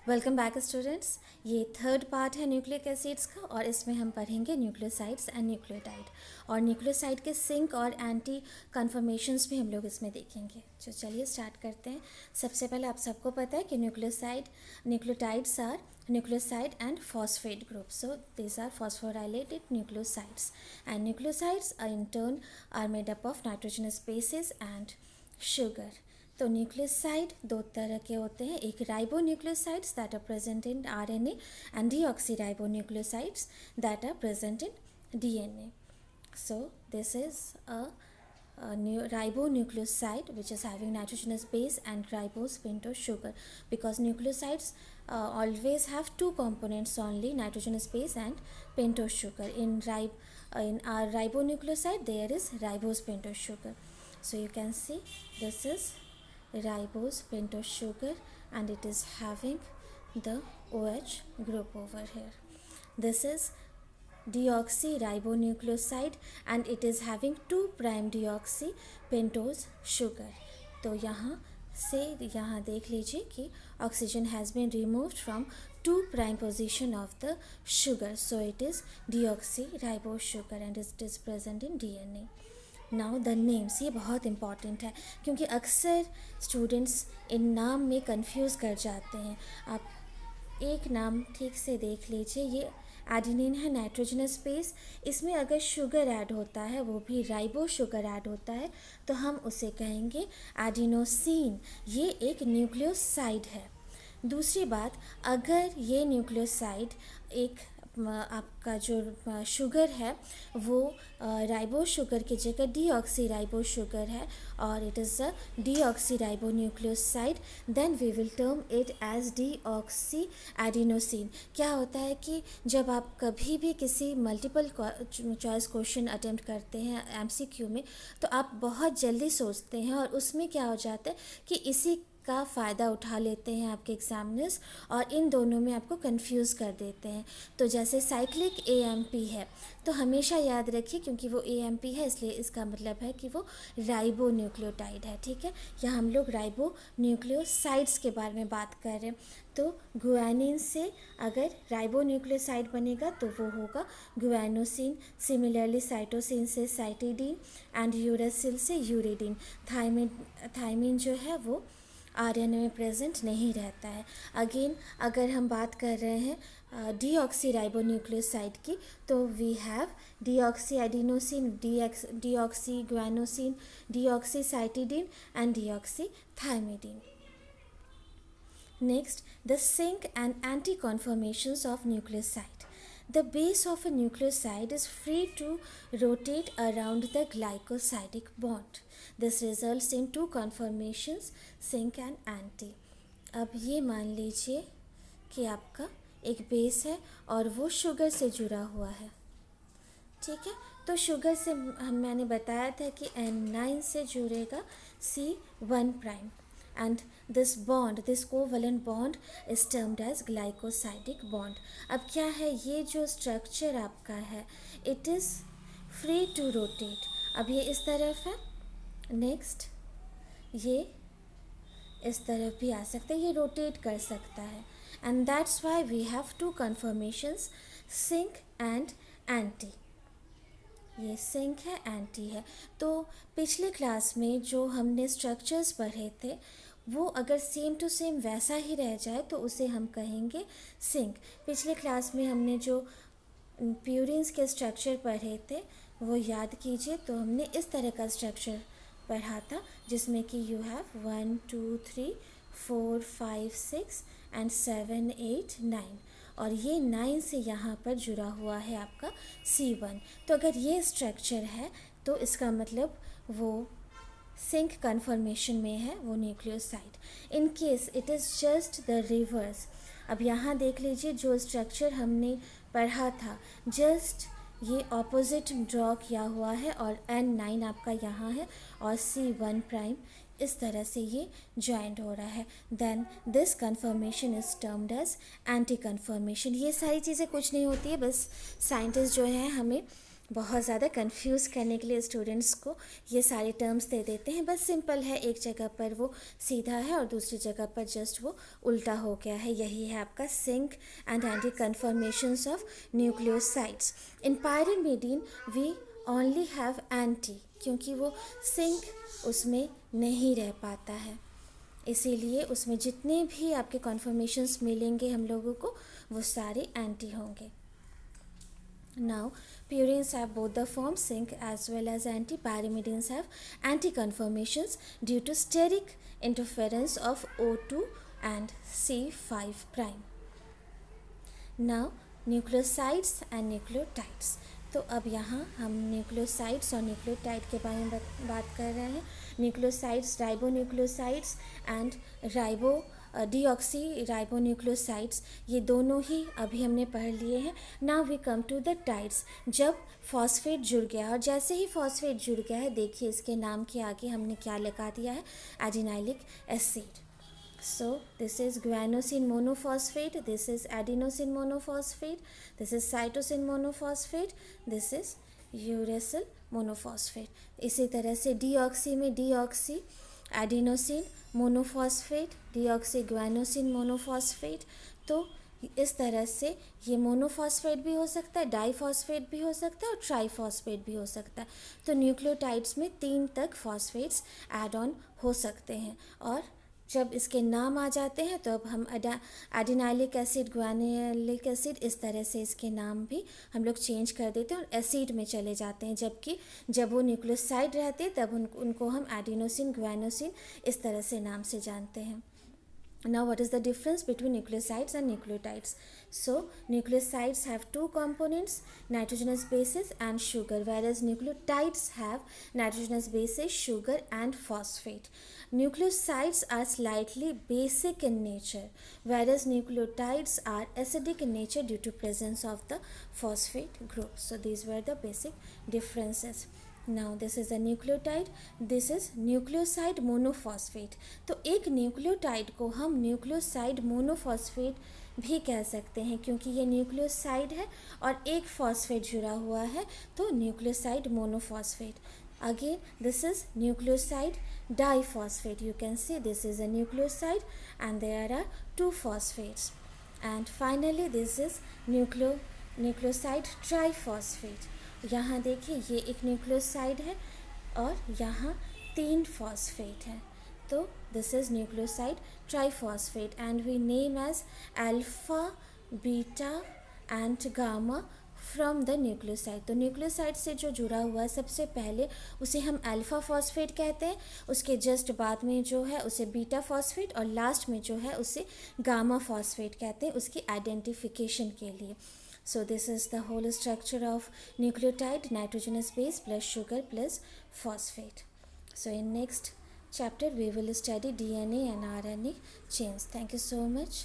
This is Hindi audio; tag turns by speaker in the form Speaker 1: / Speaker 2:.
Speaker 1: Welcome back students. ये थर्ड पार्ट है न्यूक्लिक एसिड्स का और इसमें हम पढ़ेंगे न्यूक्लियोसाइड्स एंड न्यूक्लियोटाइड और न्यूक्लियोसाइड के सिंक और एंटी कन्फर्मेशंस भी हम लोग इसमें देखेंगे। तो चलिए स्टार्ट करते हैं। सबसे पहले आप सबको पता है कि nucleotides are nucleoside and phosphate group. So these are phosphorylated nucleosides and nucleosides are in turn are made up of nitrogenous bases and sugar. तो न्यूक्लियोसाइड दो तरह के होते हैं, एक ribo nucleosides that are present in RNA and deoxy ribo nucleosides that are present in DNA. So this is a ribonucleoside which is having nitrogenous base and ribose pentose sugar, because nucleosides always have two components only, nitrogenous base and pentose sugar. In our ribonucleoside there is ribose pentose sugar. So you can see this is ribose pentose sugar and it is having the OH group over here. This is deoxyribonucleoside and it is having 2' deoxy pentose sugar. तो यहाँ से यहाँ देख लीजिए कि oxygen has been removed from 2' position of the sugar, so it is deoxyribose sugar and it is present in DNA. Now the names, ये बहुत इम्पॉर्टेंट है क्योंकि अक्सर स्टूडेंट्स इन नाम में कंफ्यूज कर जाते हैं. आप एक नाम ठीक से देख लीजिए, ये एडिनिन है, नाइट्रोजनस बेस. इसमें अगर शुगर ऐड होता है, वो भी राइबो शुगर ऐड होता है, तो हम उसे कहेंगे एडिनोसिन. ये एक न्यूक्लियोसाइड है. दूसरी बात, अगर ये न्यूक्लियोसाइड एक आपका जो शुगर है वो राइबो शुगर की जगह डीऑक्सी राइबो शुगर है और it is a deoxyribonucleoside, then we will term it as deoxyadenosine. क्या होता है कि जब आप कभी भी किसी मल्टीपल चॉइस क्वेश्चन अटेम्प्ट करते हैं एमसीक्यू में, तो आप बहुत जल्दी सोचते हैं और उसमें क्या हो जाता है कि इसी का फ़ायदा उठा लेते हैं आपके एग्जामिनर्स और इन दोनों में आपको कंफ्यूज कर देते हैं. तो जैसे साइक्लिक एएमपी है, तो हमेशा याद रखिए क्योंकि वो एएमपी है इसलिए इसका मतलब है कि वो राइबो न्यूक्लियोटाइड है. ठीक है, यहाँ हम लोग राइबो न्यूक्लियोसाइड्स के बारे में बात कर रहे हैं. तो गुआनिन से अगर राइबो न्यूक्लियोसाइड बनेगा तो वो होगा गुआनोसिन. सिमिलरली साइटोसिन से साइटिडीन एंड यूरासिल से यूरिडीन. थायमिन जो है वो आरएनए में प्रेजेंट नहीं रहता है. अगेन अगर हम बात कर रहे हैं डीऑक्सी राइबोन्यूक्लियोसाइड की, तो we have deoxy adenosine, deoxy guanosine, deoxy cytidine and deoxy thymidine. Next, the sink and anti-conformations of nucleoside. The base of a nucleoside is free to rotate around the glycosidic bond. This results in two conformations, sink and anti. अब ये मान लीजिए कि आपका एक बेस है और वो शुगर से जुड़ा हुआ है. ठीक है, तो शुगर से मैंने बताया था कि N9 से जुड़ेगा C1' and this covalent bond is termed as glycosidic bond. अब क्या है, ये जो स्ट्रक्चर आपका है it is free to rotate. अब ये इस तरफ है, नेक्स्ट ये इस तरफ भी आ सकता है, ये रोटेट कर सकता है. And that's why we have two conformations, syn and anti. ये सिंक है, एंटी है. तो पिछले क्लास में जो हमने स्ट्रक्चर्स पढ़े थे वो अगर सेम टू सेम वैसा ही रह जाए तो उसे हम कहेंगे सिंक. पिछले क्लास में हमने जो प्यूरिन्स के स्ट्रक्चर पढ़े थे वो याद कीजिए. तो हमने इस तरह का स्ट्रक्चर पढ़ा था जिसमें कि यू हैव 1 2 3 4 5 6 एंड 7 8 9 और ये 9 से यहाँ पर जुड़ा हुआ है आपका C1. तो अगर ये स्ट्रक्चर है तो इसका मतलब वो सिंक कन्फर्मेशन में है, वो nucleoside. In case it is just the reverse. अब यहाँ देख लीजिए जो स्ट्रक्चर हमने पढ़ा था जस्ट ये ऑपोजिट ड्रॉ किया हुआ है और N9 आपका यहाँ है और C1' इस तरह से ये ज्वाइंट हो रहा है. Then this conformation is termed as anti conformation. ये सारी चीज़ें कुछ नहीं होती है, बस साइंटिस्ट जो है हमें बहुत ज़्यादा कंफ्यूज करने के लिए स्टूडेंट्स को ये सारे टर्म्स दे देते हैं, बस सिंपल है, एक जगह पर वो सीधा है और दूसरी जगह पर जस्ट वो उल्टा हो गया है। यही है आपका syn and anti conformations of nucleosides. In pyrimidine we only have anti, क्योंकि वो सिंक उसमें नहीं रह पाता है, इसीलिए उसमें जितने भी आपके कन्फर्मेशंस मिलेंगे हम लोगों को वो सारे एंटी होंगे। Now, purines have both the forms zinc as well as anti. Pyrimidines have anti-conformations due to steric interference of O2 and C5 prime. Now, nucleosides and nucleotides. तो अब यहाँ हम न्यूक्लियोसाइड्स और न्यूक्लियोटाइड के बारे में बात कर रहे हैं। Nucleosides ribonucleosides and ribo deoxyribonucleosides, ये दोनों ही अभी हमने पढ़ लिए हैं। Now we come to the tides. जब फॉस्फेट जुड़ गया, और जैसे ही फॉस्फेट जुड़ गया है, देखिए इसके नाम के आगे हमने क्या लगा दिया है, adenylic acid. So this is guanosine monophosphate, this is adenosine monophosphate, this is cytosine monophosphate, this is uracil monophosphate. इसी तरह से डीऑक्सी में deoxy adenosine monophosphate, deoxy guanosine monophosphate. तो इस तरह से ये मोनोफॉस्फेट भी हो सकता है, डाईफॉस्फेट भी हो सकता है और ट्राईफॉस्फेट भी हो सकता है। तो न्यूक्लियोटाइड्स में 3 तक फॉस्फेट्स ऐड ऑन हो सकते हैं, और जब इसके नाम आ जाते हैं तो अब हम एडिनाइलिक एसिड, गुआनिलिक एसिड, इस तरह से इसके नाम भी हम लोग चेंज कर देते हैं और एसिड में चले जाते हैं। जबकि जब वो न्यूक्लियोसाइड रहते हैं तब उनको हम एडिनोसिन, गुआनोसिन इस तरह से नाम से जानते हैं। Now, what is the difference between nucleosides and nucleotides? So, nucleosides have 2 components, nitrogenous bases and sugar, whereas nucleotides have nitrogenous bases, sugar and phosphate. Nucleosides are slightly basic in nature, whereas nucleotides are acidic in nature due to presence of the phosphate group. So, these were the basic differences. Now this is a nucleotide, this is nucleoside monophosphate. तो एक न्यूक्लियोटाइड को हम न्यूक्लियोसाइड मोनोफॉस्फेट भी कह सकते हैं, क्योंकि ये न्यूक्लियोसाइड है और एक फॉस्फेट जुड़ा हुआ है, तो nucleoside monophosphate. Again, this is nucleoside diphosphate. You can see this is a nucleoside and there are 2 phosphates. And finally, this is nucleoside triphosphate. यहाँ देखिए ये एक न्यूक्लियोसाइड है और यहाँ 3 फॉस्फेट है, तो this is nucleoside triphosphate and we name as alpha, beta and gamma from the nucleoside. तो न्यूक्लियोसाइड से जो जुड़ा हुआ है सबसे पहले उसे हम अल्फा फॉस्फेट कहते हैं, उसके जस्ट बाद में जो है उसे बीटा फॉस्फेट और लास्ट में जो है उसे गामा फॉस्फेट कहते हैं, उसकी आइडेंटिफिकेशन के लिए। So this is the whole structure of nucleotide, nitrogenous base plus sugar plus phosphate. So in next chapter we will study DNA and RNA chains. Thank you so much.